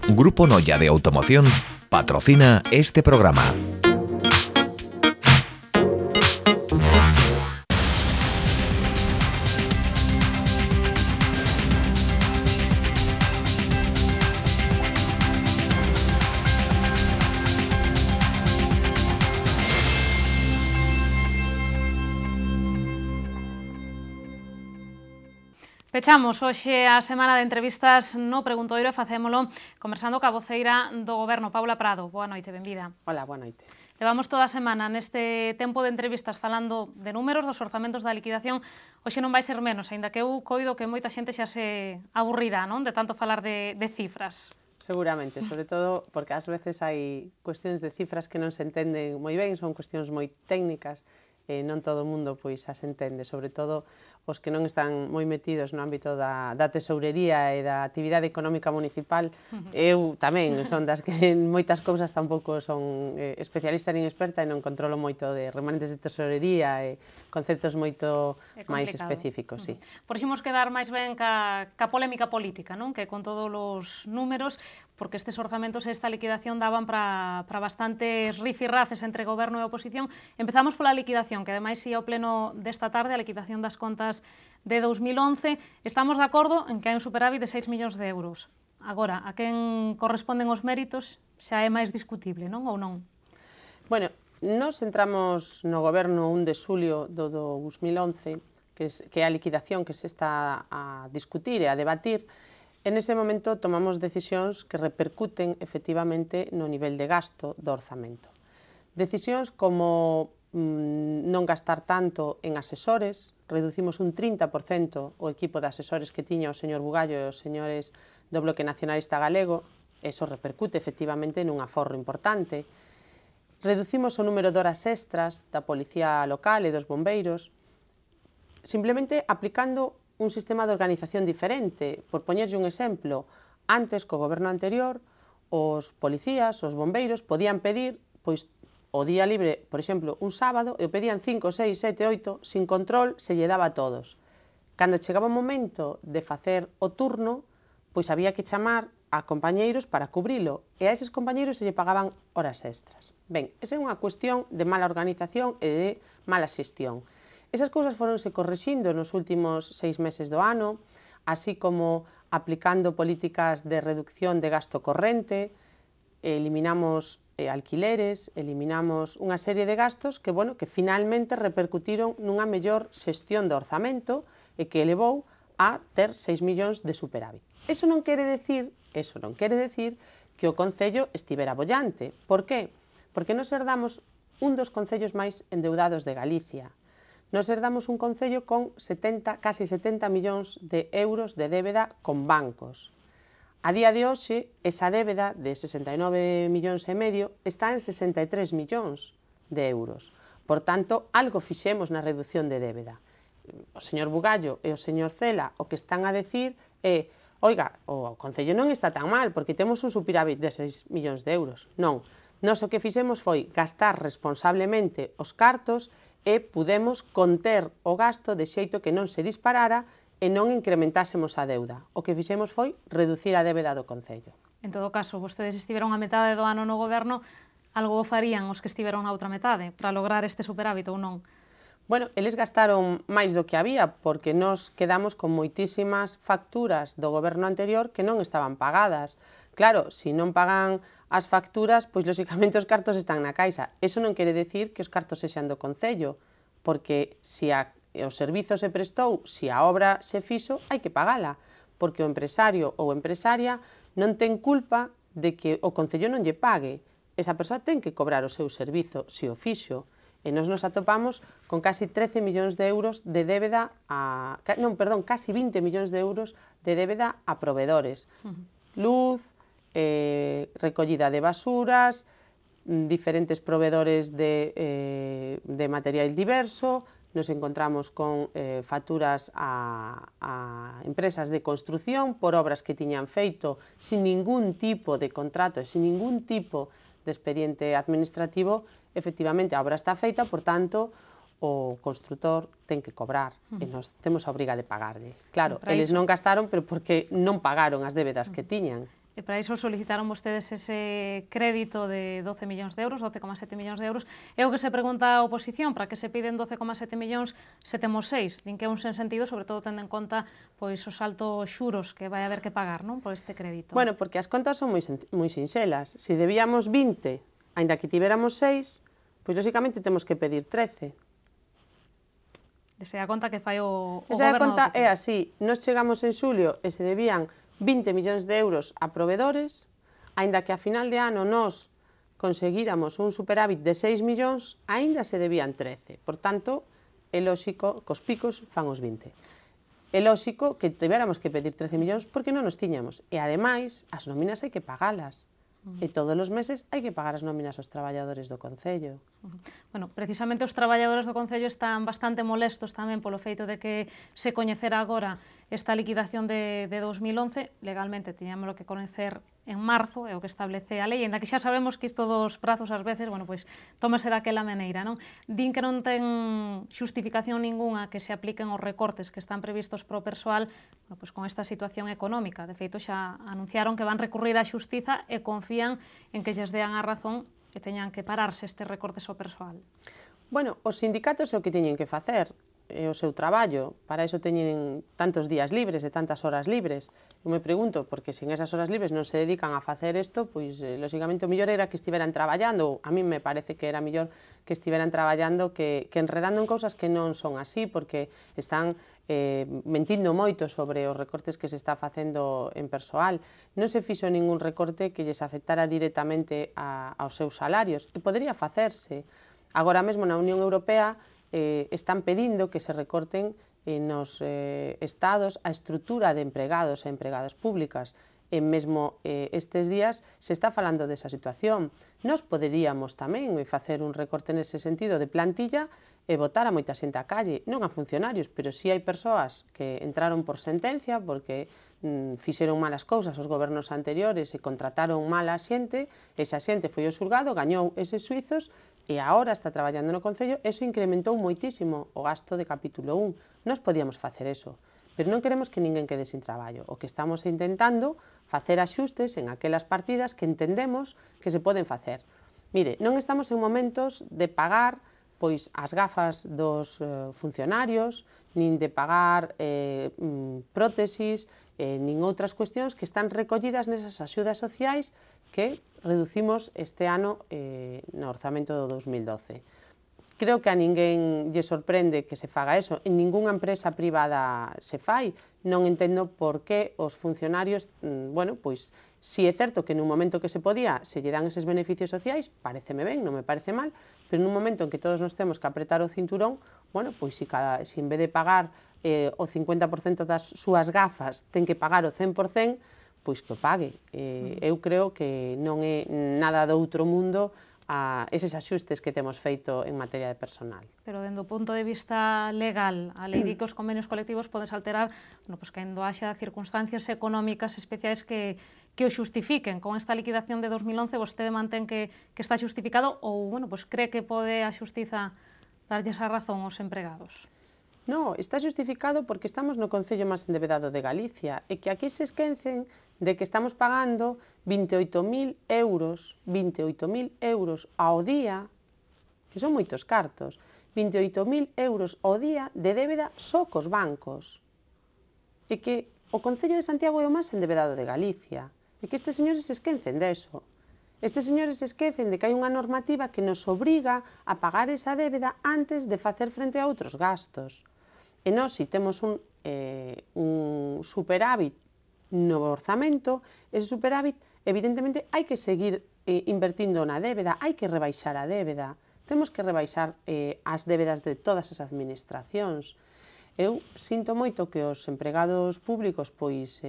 Grupo Noya de Automoción patrocina este programa. Pechamos hoxe a semana de entrevistas no Preguntoiro e facémolo conversando ca voceira do Goberno, Paula Prado. Boa noite, benvida. Hola, boa noite. Levamos toda a semana neste tempo de entrevistas falando de números, dos orzamentos da liquidación. Hoxe non vai ser menos, aínda que eu coido que moita xente xa se aburrirá, non, de tanto falar de cifras. Seguramente, sobre todo porque ás veces hai cuestións de cifras que non se entenden moi ben, son cuestións moi técnicas, non todo o mundo pois as entende, sobre todo os que non están moi metidos no ámbito da tesourería e da actividade económica municipal. Eu tamén son das que en moitas cousas tampouco son especialista nin experta e non controlo moito de remanentes de tesourería e conceptos moito máis específicos. Sí. Por ximos quedar máis ben ca polémica política, non? Que con todos os números, porque estes orzamentos e esta liquidación daban para bastantes rifirraces entre goberno e oposición. Empezamos pola liquidación, que ademais ia ao pleno desta tarde, a liquidación das contas de 2011. Estamos de acordo en que hai un superávit de 6 millóns de euros. Agora, a quen corresponden os méritos xa é máis discutible, non? Ou non? Bueno, nos entramos no goberno 1 de xulio do 2011, que é a liquidación que se está a discutir e a debatir. En ese momento tomamos decisións que repercuten efectivamente no nivel de gasto do orzamento. Decisións como non gastar tanto en asesores, reducimos un 30% o equipo de asesores que tiña o señor Bugallo e os señores do Bloque Nacionalista Galego, eso repercute efectivamente nun aforro importante. Reducimos o número de horas extras da Policía Local e dos bombeiros, simplemente aplicando un sistema de organización diferente. Por poñerlle un exemplo, antes, co goberno anterior, os policías, os bombeiros, podían pedir pois o día libre, por exemplo, un sábado, e o pedían 5, 6, 7, 8, sin control, se lle daba a todos. Cando chegaba o momento de facer o turno, pois había que chamar a compañeiros para cubrilo, e a eses compañeiros se lle pagaban horas extras. Ben, esa é unha cuestión de mala organización e de mala xestión. Esas cousas foronse correxindo nos últimos 6 meses do ano, así como aplicando políticas de reducción de gasto corrente, eliminamos alquileres, eliminamos unha serie de gastos que, bueno, que finalmente repercutiron nunha mellor xestión do orzamento e que elevou a ter 6 millóns de superávit. Eso non quere decir que o Concello estivera bollante. Por qué? Porque nos herdamos un dos concellos máis endeudados de Galicia. Nos herdamos un concello con casi 70 millóns de euros de débeda con bancos. A día de hoxe, esa débeda de 69 millóns e medio está en 63 millóns de euros. Por tanto, algo fixemos na reducción de débeda. O señor Bugallo e o señor Cela o que están a decir é: oiga, o Concello non está tan mal porque temos un superávit de 6 millóns de euros. Non, nós o que fixemos foi gastar responsablemente os cartos e pudemos conter o gasto de xeito que non se disparara e non incrementásemos a deuda. O que fixemos foi reducir a débeda do Concello. En todo caso, vostedes estiveron a metade do ano no goberno, algo farían os que estiveron na outra metade para lograr este superávit ou non? Bueno, eles gastaron máis do que había porque nos quedamos con moitísimas facturas do goberno anterior que non estaban pagadas. Claro, se non pagan as facturas, pois lóxicamente os cartos están na caixa. Eso non quere decir que os cartos sexan do Concello, porque se o servizo se prestou, se a obra se fixo, hai que pagala, porque o empresario ou empresaria non ten culpa de que o Concello non lle pague. Esa persoa ten que cobrar o seu servizo se o fixo. E nos atopamos con casi 13 millóns de euros de débeda casi 20 millóns de euros de débeda a provedores. Luz, recollida de basuras, diferentes provedores de material diverso. Nos encontramos con facturas a empresas de construción por obras que tiñan feito sin ningún tipo de contrato e sin ningún tipo de expediente administrativo. Efectivamente, a obra está feita, por tanto, o construtor ten que cobrar e nos temos a obriga de pagarlle. Claro, eles non gastaron, pero porque non pagaron as débedas que tiñan. E para iso solicitaron vostedes ese crédito de 12 millóns de euros, 12,7 millóns de euros. É o que se pregunta a oposición, para que se piden 12,7 millóns se temos 6. Din que é un sentido, sobre todo tendo en conta pois, os altos xuros que vai haber que pagar, non, por este crédito. Bueno, porque as contas son moi sinxelas. Se debíamos 20, aínda que tiveramos 6, pois lóxicamente temos que pedir 13. Esa é a conta que fai o Esa goberno. conta é así. Nos chegamos en xulio e se debían 20 millóns de euros a provedores, aínda que a final de ano nos conseguíramos un superávit de 6 millóns, aínda se debían 13. Por tanto, é lóxico que os picos fan os 20. É lóxico que tivéramos que pedir 13 millóns porque non nos tiñamos. E, ademais, as nóminas hai que pagalas. E todos os meses hai que pagar as nóminas aos traballadores do Concello. Bueno, precisamente os traballadores do Concello están bastante molestos tamén polo feito de que se coñecera agora esta liquidación de 2011. Legalmente tiñámoslo que coñecer en marzo, é o que establece a lei, ainda que xa sabemos que isto dos prazos ás veces, bueno, pois tómase daquela maneira, non? Din que non ten xustificación ninguna que se apliquen os recortes que están previstos pro persoal, bueno, pois con esta situación económica. De feito, xa anunciaron que van recurrir á xustiza e confían en que lles dean a razón que teñan que pararse estes recortes ao persoal. Bueno, os sindicatos é o que teñen que facer, é o seu traballo, para iso teñen tantos días libres e tantas horas libres. Eu me pregunto, porque se en esas horas libres non se dedican a facer isto, pois, lóxicamente, o mellor era que estiveran traballando. A mí me parece que era mellor que estiveran traballando que enredando en cousas que non son así, porque están mentindo moito sobre os recortes que se está facendo en persoal. Non se fixo ningún recorte que lles afectara directamente aos seus salarios. E podería facerse. Agora mesmo na Unión Europea están pedindo que se recorten nos estados a estrutura de empregados e empregadas públicas. E mesmo estes días se está falando desa situación. Nós poderíamos tamén facer un recorte nese sentido de plantilla e botar a moita xente á calle, non a funcionarios, pero si hai persoas que entraron por sentencia porque fixeron malas cousas os gobernos anteriores e contrataron mal a xente, esa xente foi ao xulgado, gañou eses suizos e agora está traballando no Concello, eso incrementou moitísimo o gasto de capítulo 1. Nós podíamos facer eso, pero non queremos que ninguén quede sin traballo. O que estamos intentando facer axustes en aquelas partidas que entendemos que se poden facer. Mire, non estamos en momentos de pagar pois as gafas dos funcionarios, nin de pagar prótesis, nin outras cuestións que están recollidas nesas axudas sociais que reducimos este ano no orzamento do 2012. Creo que a ninguén lle sorprende que se faga eso. En ningunha empresa privada se fai. Non entendo por que os funcionarios, bueno, pois, si é certo que nun momento que se podía se lle dan eses beneficios sociais, pareceme ben, non me parece mal, pero nun momento en que todos nos temos que apretar o cinturón, bueno, pois si en vez de pagar o 50% das súas gafas ten que pagar o 100%, pois que o pague. Eu creo que non é nada do outro mundo a eses axustes que temos feito en materia de personal. Pero, dende o punto de vista legal, a lei di que os convenios colectivos podes alterar, bueno, pues, cando haxa circunstancias económicas especiais que o xustifiquen. Con esta liquidación de 2011, vostede mantén que está xustificado ou, bueno, pues, cree que pode a xustiza darlles a razón aos empregados? Non, está xustificado porque estamos no Concello máis endebedado de Galicia e que aquí se esquecen de que estamos pagando 28.000 euros ao día, que son moitos cartos, 28.000 euros ao día de débeda só cos bancos. E que o Concello de Santiago é o máis endebedado de Galicia. E que estes señores se esquecen deso. Estes señores se esquecen de que hai unha normativa que nos obriga a pagar esa débeda antes de facer frente a outros gastos. E nós, se temos un superávit no orzamento, ese superávit, evidentemente, hai que seguir invertindo na débeda, hai que rebaixar a débeda, temos que rebaixar as débedas de todas as administracións. Eu sinto moito que os empregados públicos pois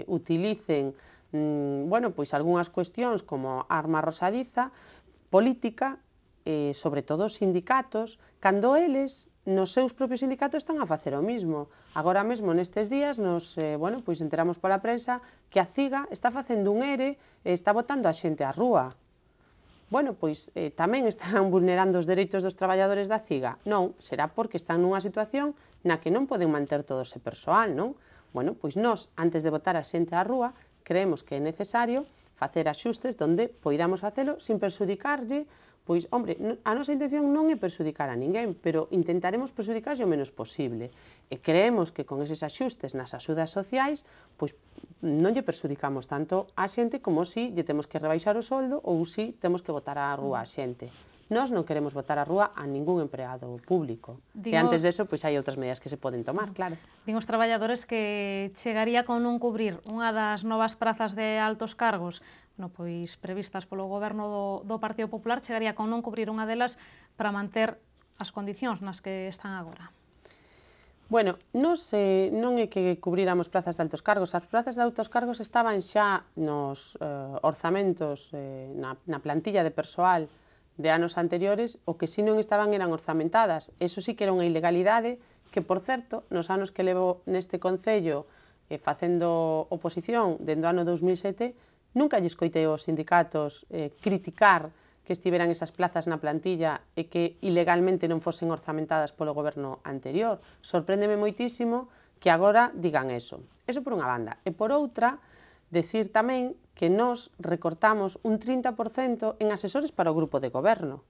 utilicen pois algunhas cuestións como arma arrosadiza, política, sobre todo os sindicatos, cando eles nos seus propios sindicatos están a facer o mismo. Agora mesmo, nestes días, nos pois enteramos pola prensa que a CIGA está facendo un ERE e está botando a xente á rúa. Bueno, pois tamén están vulnerando os dereitos dos traballadores da CIGA? Non, será porque están nunha situación na que non poden manter todo ese persoal, non? Bueno, pois nós, antes de botar a xente á rúa, creemos que é necesario facer axustes donde poidamos facelo sin perxudicarlle. Pois, hombre, a nosa intención non é perxudicar a ninguén, pero intentaremos perxudicarlle o menos posible. E creemos que con eses axustes nas axudas sociais, pois non lle perxudicamos tanto a xente como si lle temos que rebaixar o soldo ou si temos que botar á rúa a xente. Nós non queremos botar á rúa a ningún empregado público. E antes deso, pois hai outras medidas que se poden tomar, claro. Din os traballadores que chegaría con non cubrir unha das novas prazas de altos cargos pois previstas polo goberno do Partido Popular, chegaría con non cubrir unha delas para manter as condicións nas que están agora. Bueno, non é que cubríramos plazas de altos cargos. As plazas de altos cargos estaban xa nos orzamentos, na plantilla de persoal de anos anteriores, o que si non estaban eran orzamentadas. Eso sí que era unha ilegalidade que, por certo, nos anos que levo neste Concello facendo oposición dende o ano 2007, nunca lle escoitei aos sindicatos criticar que estiveran esas plazas na plantilla e que ilegalmente non fosen orzamentadas polo goberno anterior. Sorpréndeme moitísimo que agora digan eso. Eso por unha banda. E por outra, decir tamén que nós recortamos un 30% en asesores para o grupo de goberno.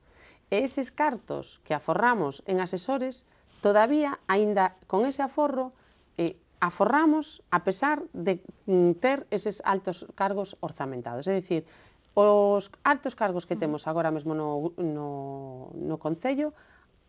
E eses cartos que aforramos en asesores, todavía, aínda con ese aforro, aforramos a pesar de ter eses altos cargos orzamentados. É dicir, os altos cargos que temos agora mesmo no Concello,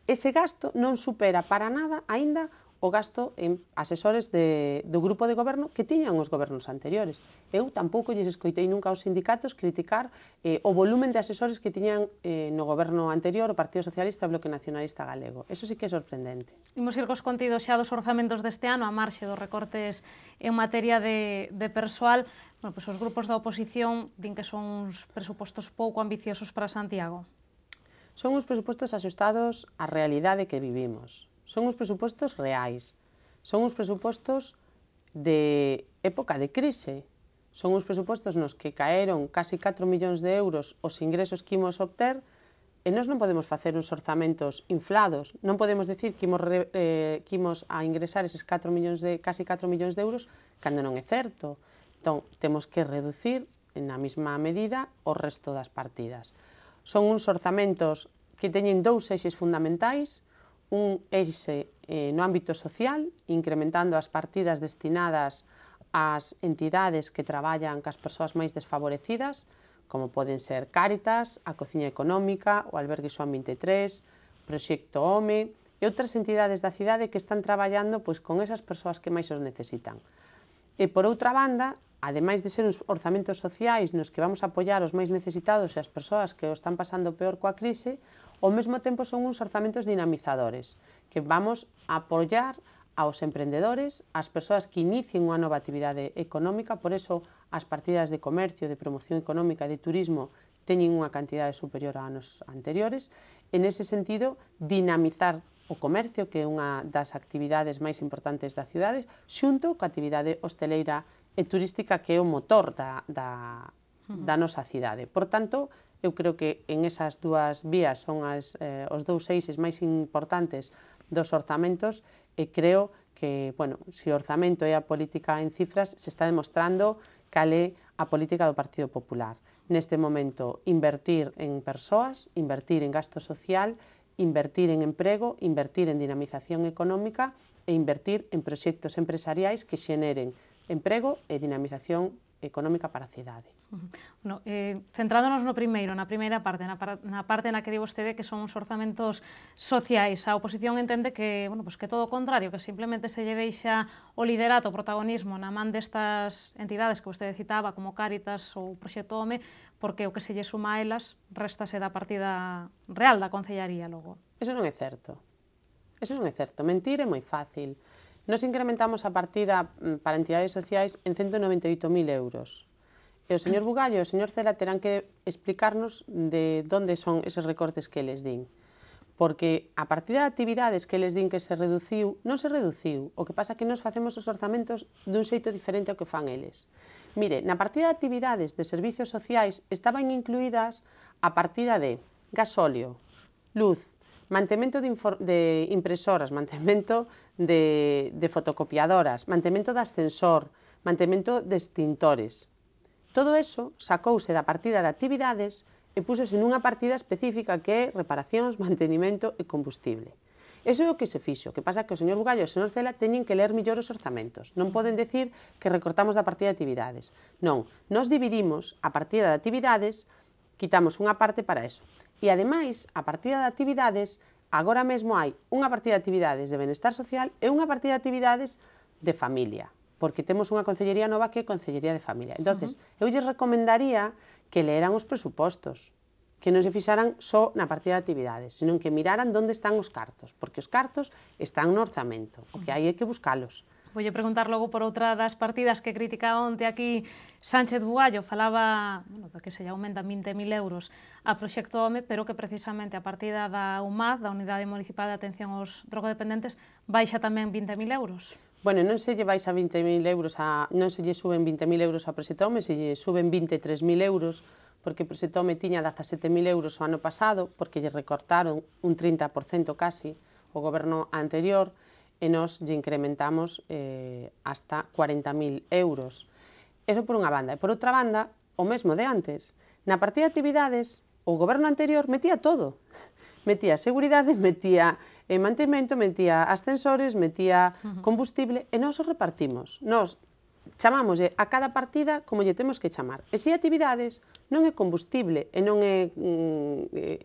ese gasto non supera para nada aínda o gasto en asesores do grupo de goberno que tiñan os gobernos anteriores. Eu tampouco lles escoitei nunca aos sindicatos criticar o volumen de asesores que tiñan no goberno anterior o Partido Socialista e o Bloque Nacionalista Galego. Eso sí que é sorprendente. Imos ir cos contidos xa dos orzamentos deste ano, a marxe dos recortes en materia de persoal. Pois os grupos da oposición din que son uns presupostos pouco ambiciosos para Santiago. Son uns presupostos axustados á realidade que vivimos. Son uns presupostos reais. Son uns presupostos de época de crise. Son uns presupostos nos que caeron casi 4 millóns de euros os ingresos que imos obter e nós non podemos facer uns orzamentos inflados. Non podemos decir que imos a ingresar eses casi 4 millóns de euros cando non é certo. Entón, temos que reducir na mesma medida o resto das partidas. Son uns orzamentos que teñen dous eixes fundamentais, un eixe no ámbito social, incrementando as partidas destinadas ás entidades que traballan cas persoas máis desfavorecidas, como poden ser Cáritas, a Cociña Económica, o Albergue Xoán 23, Proxecto Home e outras entidades da cidade que están traballando pois, con esas persoas que máis os necesitan. E por outra banda, ademais de ser uns orzamentos sociais nos que vamos a apoiar os máis necesitados e as persoas que o están pasando peor coa crise, ao mesmo tempo son uns orzamentos dinamizadores, que vamos a apoiar aos emprendedores, ás persoas que inicien unha nova actividade económica, por eso as partidas de comercio, de promoción económica e de turismo teñen unha cantidade superior a anos anteriores. En ese sentido, dinamizar o comercio, que é unha das actividades máis importantes da cidade, xunto coa actividade hosteleira e turística, que é o motor da nosa cidade. Por tanto, eu creo que en esas dúas vías son os dous eixes máis importantes dos orzamentos e creo que, se o orzamento é a política en cifras, se está demostrando cal é a política do Partido Popular. Neste momento, invertir en persoas, invertir en gasto social, invertir en emprego, invertir en dinamización económica e invertir en proxectos empresariais que xeneren emprego e dinamización económica para a cidade. Centrándonos no primeiro, na primeira parte, na parte na que di vostede que son os orzamentos sociais, a oposición entende que, que todo o contrario, que simplemente se lle deixa o liderato, o protagonismo na man destas entidades que vostede citaba, como Cáritas ou Proxecto Home, porque o que se lle suma a elas restase da partida real da Concellaría logo. Eso non é certo. Eso non é certo. Mentir é moi fácil. Nos incrementamos a partida para entidades sociais en 198.000 euros. E o señor Bugallo e o señor Cela terán que explicarnos de onde son eses recortes que les din. Porque a partida de actividades que les din que se reduciu, non se reduciu. O que pasa é que nos facemos os orzamentos dun xeito diferente ao que fan eles. Mire, na partida de actividades de servicios sociais estaban incluídas a partida de gasóleo, luz, mantemento de impresoras, mantemento de fotocopiadoras, mantemento de ascensor, mantemento de extintores. Todo eso sacouse da partida de actividades e púxose nunha partida específica que é reparacións, mantenimento e combustible. Iso é o que se fixo, que pasa que o señor Bugallo e o señor Cela teñen que ler millor os orzamentos. Non poden decir que recortamos da partida de actividades. Non, nos dividimos a partida de actividades, quitamos unha parte para eso. E, ademais, a partida de actividades, agora mesmo hai unha partida de actividades de benestar social e unha partida de actividades de familia, porque temos unha concellería nova que é Concellería de Familia. Entonces, eu lles recomendaría que leeran os presupostos, que non se fixaran só na partida de actividades, senón que miraran onde están os cartos, porque os cartos están no orzamento, o que hai é que buscalos. Voulle preguntar logo por outra das partidas que critica onte aquí Sánchez Bugallo, falaba de que se lle aumentan 20.000 euros a Proxecto Home, pero que precisamente a partida da UMAD, da Unidade Municipal de Atención aos Drogodependentes, baixa tamén 20.000 euros. Bueno, non se lle baixa 20.000 euros, non se lle suben 20.000 euros a Proxecto Home, se lle suben 23.000 euros, porque Proxecto Home tiña 17.000 euros o ano pasado, porque lle recortaron un 30% casi o goberno anterior, e nos lle incrementamos hasta 40.000 euros. Eso por unha banda. E por outra banda, o mesmo de antes. Na partida de actividades, o goberno anterior metía todo. Metía seguridade, metía mantemento, metía ascensores, metía combustible, e nós o repartimos. Nós chamámoslle a cada partida como lle temos que chamar. E se actividades non é combustible e non é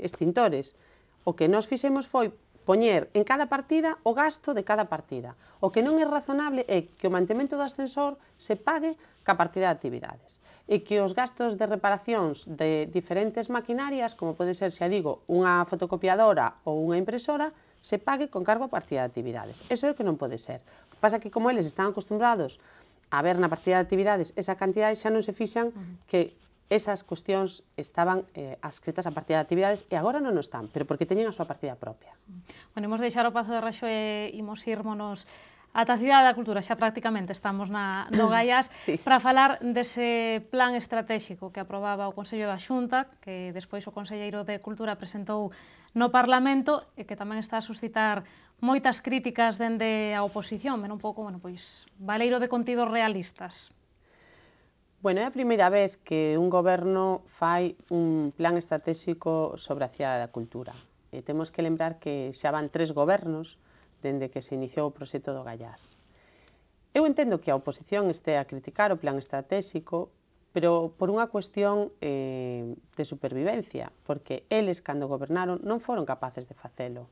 extintores. O que nós fixemos foi poñer en cada partida o gasto de cada partida. O que non é razonable é que o mantemento do ascensor se pague ca partida de actividades e que os gastos de reparacións de diferentes maquinarias, como pode ser, xa digo, unha fotocopiadora ou unha impresora, se pague con cargo a partida de actividades. Eso é o que non pode ser. O que pasa é que como eles están acostumbrados a ver na partida de actividades esa cantidade, xa non se fixan que esas cuestións estaban adscritas a partida de actividades e agora non están, pero porque teñen a súa partida propia. Bueno, imos deixar o Pazo de Raxo e imos irmonos ata a Cidade da Cultura, xa prácticamente estamos no Gaiás, Sí. para falar dese plan estratégico que aprobaba o Consello da Xunta, que despois o Conselleiro de Cultura presentou no Parlamento e que tamén está a suscitar moitas críticas dende a oposición, ben un pouco, pois, baleiro de contidos realistas. Bueno, é a primeira vez que un goberno fai un plan estratégico sobre a Cidade da Cultura. E temos que lembrar que xa van 3 gobernos dende que se iniciou o proxecto do Gaiás. Eu entendo que a oposición este a criticar o plan estratégico, pero por unha cuestión de supervivencia, porque eles, cando gobernaron, non foron capaces de facelo.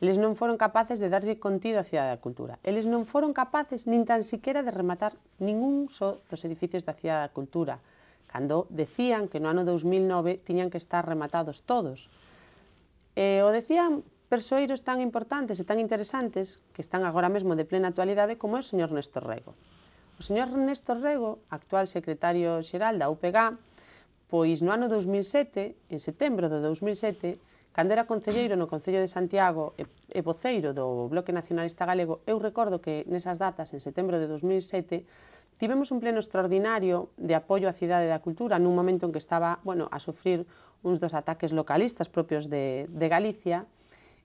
Eles non foron capaces de darlle contido á Cidade da Cultura. Eles non foron capaces nin tan siquiera de rematar ningún só dos edificios da Cidade da Cultura, cando decían que no ano 2009 tiñan que estar rematados todos. O decían persoeiros tan importantes e tan interesantes que están agora mesmo de plena actualidade como é o señor Néstor Rego. O señor Néstor Rego, actual secretario xeral da UPG, pois no ano 2007, en setembro de 2007, cando era concelleiro no Concello de Santiago e voceiro do Bloque Nacionalista Galego, eu recordo que nesas datas, en setembro de 2007, tivemos un pleno extraordinario de apoio á Cidade da Cultura nun momento en que estaba a sufrir uns dos ataques localistas propios de Galicia.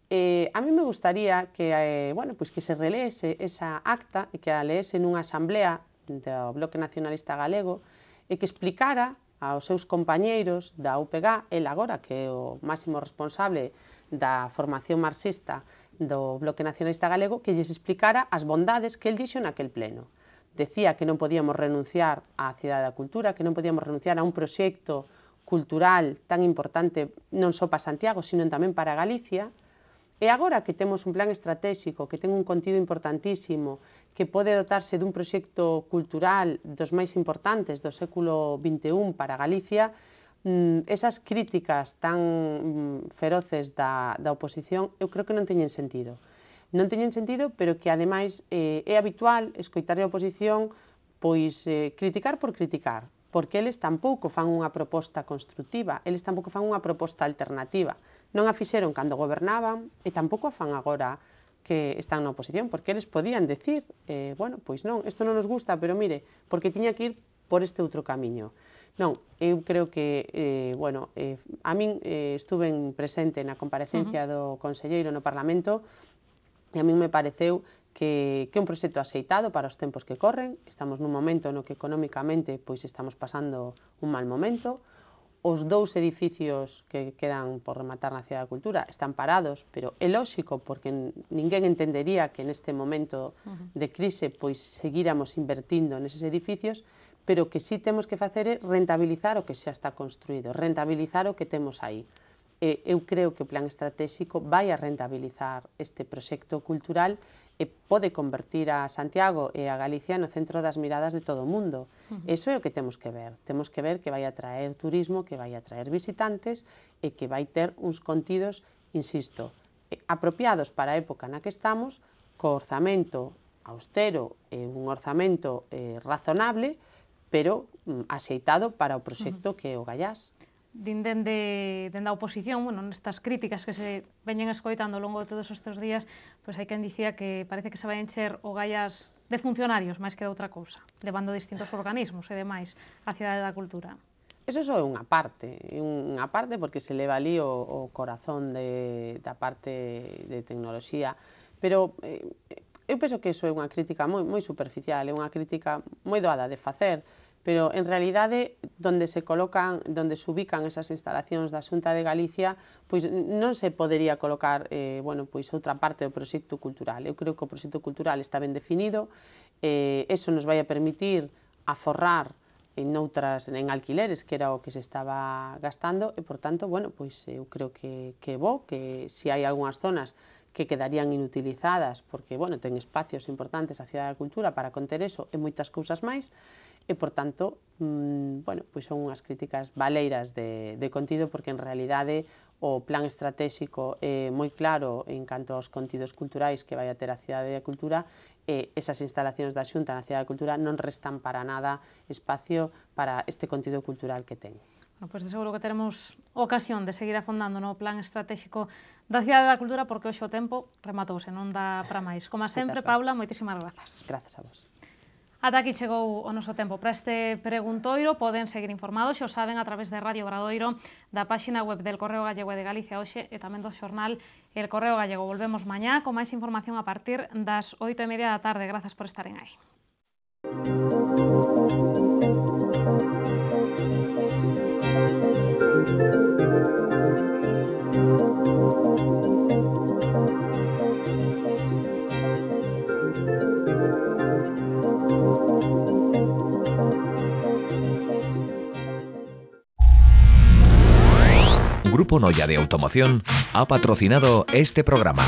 A mí me gustaría que, que se releese esa acta e que a leese nunha asamblea do Bloque Nacionalista Galego e que explicara aos seus compañeiros da UPG, el agora que é o máximo responsable da formación marxista do Bloque Nacionalista Galego, que lles explicara as bondades que el dixo naquel pleno. Decía que non podíamos renunciar á Cidade da Cultura, que non podíamos renunciar a un proxecto cultural tan importante non só para Santiago, sino tamén para Galicia. E agora que temos un plan estratégico que ten un contido importantísimo, que pode dotarse dun proxecto cultural dos máis importantes do século XXI para Galicia, esas críticas tan feroces da oposición, eu creo que non teñen sentido. Non teñen sentido, pero que ademais é habitual escoitar a oposición pois criticar por criticar, porque eles tampouco fan unha proposta constructiva, eles tampouco fan unha proposta alternativa. Non a fixeron cando gobernaban e tampouco a fan agora que están na oposición, porque eles podían decir, pois non, isto non nos gusta, pero mire, porque tiña que ir por este outro camiño. Non, eu creo que, a min estuve presente na comparecencia do conselleiro no Parlamento e a min me pareceu que é un proxecto axeitado para os tempos que corren. Estamos nun momento no que económicamente pois estamos pasando un mal momento. Os 2 edificios que quedan por rematar na Cidade da Cultura están parados, pero é lóxico porque ninguén entendería que neste momento de crise pois seguíramos invertindo neses edificios, pero que sí temos que facer é rentabilizar o que xa está construído, rentabilizar o que temos aí. Eu creo que o plan estratégico vai a rentabilizar este proxecto cultural e pode convertir a Santiago e a Galicia no centro das miradas de todo o mundo. Iso é o que temos que ver. Temos que ver que vai atraer turismo, que vai atraer visitantes e que vai ter uns contidos, insisto, apropiados para a época na que estamos, co orzamento austero e un orzamento razonable, pero axeitado para o proxecto que é o Gaiás. Din dende a oposición, bueno, nestas críticas que se veñen escoitando ao longo de todos estes días, pois hai quen dicía que parece que se vai encher o Gaiás de funcionarios máis que de outra cousa, levando distintos organismos e demais á Cidade da Cultura. Eso só é unha parte porque se leva ali o corazón da parte de tecnoloxía, pero eu penso que iso é unha crítica moi superficial, é unha crítica moi doada de facer, pero en realidade onde se ubican esas instalacións da Xunta de Galicia, pois non se podería colocar pois outra parte do proxecto cultural. Eu creo que o proxecto cultural está ben definido, eso nos vai a permitir aforrar en alquileres, que era o que se estaba gastando, e, por tanto, pois eu creo que é bo, que se hai algunhas zonas que quedarían inutilizadas, porque, ten espacios importantes a Cidade da Cultura para conter eso e moitas cousas máis, e, por tanto, pois son unhas críticas baleiras de contido, porque, en realidade, o plan estratégico é moi claro en canto aos contidos culturais que vai a ter a Cidade da Cultura, e esas instalacións da Xunta na Cidade da Cultura non restan para nada espacio para este contido cultural que ten. Pois de seguro que teremos ocasión de seguir afondando no plan estratégico da Cidade da Cultura, porque hoxe o tempo rematouse, non dá para máis. Como sempre, Paula, moitísimas grazas. Grazas a vos. Ata aquí chegou o noso tempo para este preguntoiro. Poden seguir informados, xa o saben, a través de Radio Obradoiro, da páxina web del Correo Gallego e de Galicia Hoxe e tamén do xornal El Correo Gallego. Volvemos mañá con máis información a partir das 8:30 da tarde. Grazas por estaren aí. Grupo Noya de Automoción ha patrocinado este programa.